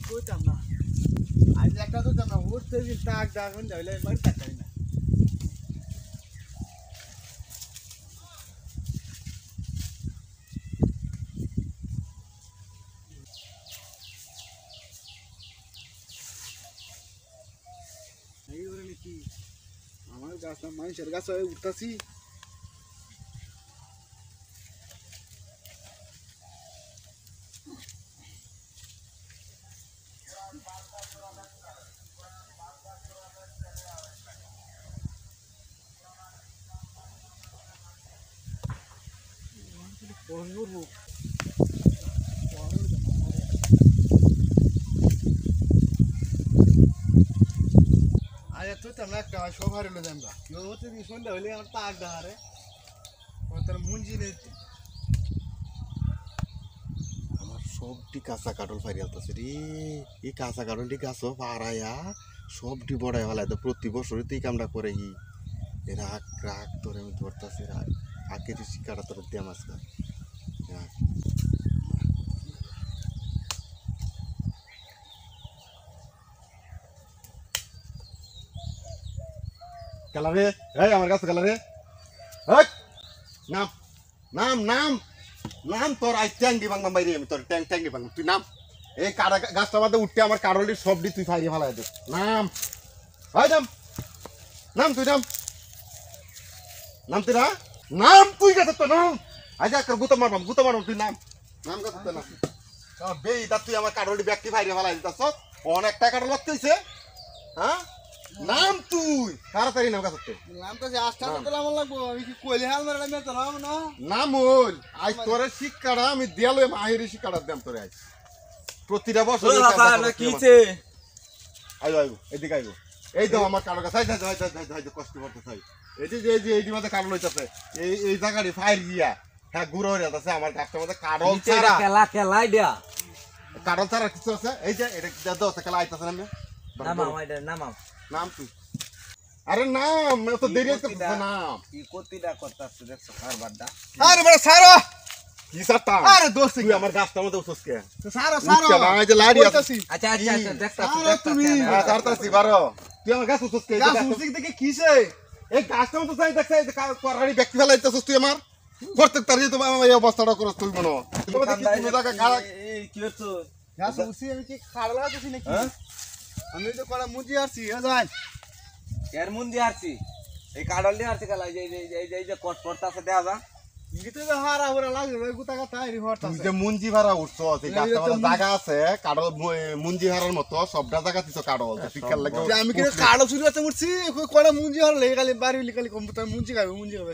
কইতাম না আজ একটা তো না উঠতে যে টাক ডাক হন যাইলে বাড়ি টাকাই না এই ওরে নাকি আমার গাছ না মানুষের গাছ হয়ে উঠতাছি আরে তুই তো না একটা সব হারিয়ে যাবা কেউ হচ্ছে কি সন্ধ্যা হইলে আমার টাক ডাহারে তোর মুঞ্জি নেই আমার সবটি কাঁচা কাটল ফাইরে আলতাছে রে। এই কাঁচা কাটলটি গাছ পাড়াইয়া সবটি বড়াই হলাই তো প্রতি বছরই তো এই কামটা করে রাগ রাগ তোরে আমি ধরতাছি রাগ আগে শিকাটা তোর দিয়ে মাছ রাগ কালা রে এই আমার কাছে কালা রে নাম নাম নাম নাম তোর আই ট্যাঙ্গি ভাঙলাম বাইরে আমি তোর ট্যাঙ্গি ভাঙলাম তুই নাম এই কাটা গাছটা মধ্যে উঠতে আমার কারোলি সবটি তুই ফাইরে ফেলাই দে নাম হয় নাম নাম তুই নাম নাম তুই না নাম তুই গাছ তো নাম আজ একটা গুতো মারবাম তুই নাম নাম গাছ তো নাম বেই তা তুই আমার কারোলি ব্যক্তি ফাইরে ফেলাই দিতাছ অনেক টাকা লাগতেছে হ্যাঁ নাম তুই তাড়াতাড়ি নাম গাছ নাম তো যে আস্থা তো আমার লাগবো আমি কি কইলে হাল মারা আমি তো নাম না নাম হল আজ তোরে শিক্ষাটা আমি দেয়ালে মাহিরি শিক্ষাটা দেম তোরে আজ প্রতিটা বছর কিছে আইও আইও এদিকে আইও এই দাও আমার কারো কাছে কষ্ট করতে চাই এই মধ্যে কারো লইতাছে এই জায়গাটি ফাইল গিয়া হ্যাঁ গুঁড়ো হয়ে যাচ্ছে আমার গাছটার মধ্যে কারল ছাড়া খেলাই দেয়া কারল ছাড়া কিছু আছে এই যে এটা দাও খেলা আইতাছে না নামাও নাম তুই আরে নাম তো দেরি হইতেছে নাম কি কতিটা করতাছ দেখছো কারবারটা আরে বড় সারো কি সাতা আরে দোস্ত তুই আমার গাছটার মধ্যে উঠছস কে সারো সারো এই যে লাড়ি আছে আচ্ছা আচ্ছা আচ্ছা দেখতাছ তুমি হ্যাঁ সারতাছি বারো তুই আমার গাছ উঠছস কে গাছ উসিক দেখে কিছে এই গাছটার মধ্যে চাই দেখছ এই কোরাড়ি ব্যক্তি ফেলাইতেছস তুই আমার প্রত্যেক তারি তো এই অবস্থাটা করছ তুই মনো তুমি দেখি কোন জায়গা গাড়া কি হচ্ছে গাছ উসি আমি কি খাড়া লাগাতেছি নাকি আমি তো কড়া মুজি আসছি যাই এর মুন দিয়ে আসছি এই কাডল দিয়ে আসছি কালা এই যে কট করতাছে দেখা যা গিতে তো হারা হরা লাগে ওই গুতা কথা আইরি হরতা তুই যে মুঞ্জি ভাড়া উঠছস এই গাছটার মধ্যে জায়গা আছে কাডল মুঞ্জি হারার মতো সবটা জায়গা দিছ কাডল শিকার লাগে আমি কি কাড়ো চুরি করতে মুরছি কড়া মুজি হর লেগে খালি বাড়ি লিখালি কম্পিউটার মুজি খাবে মুজি হবে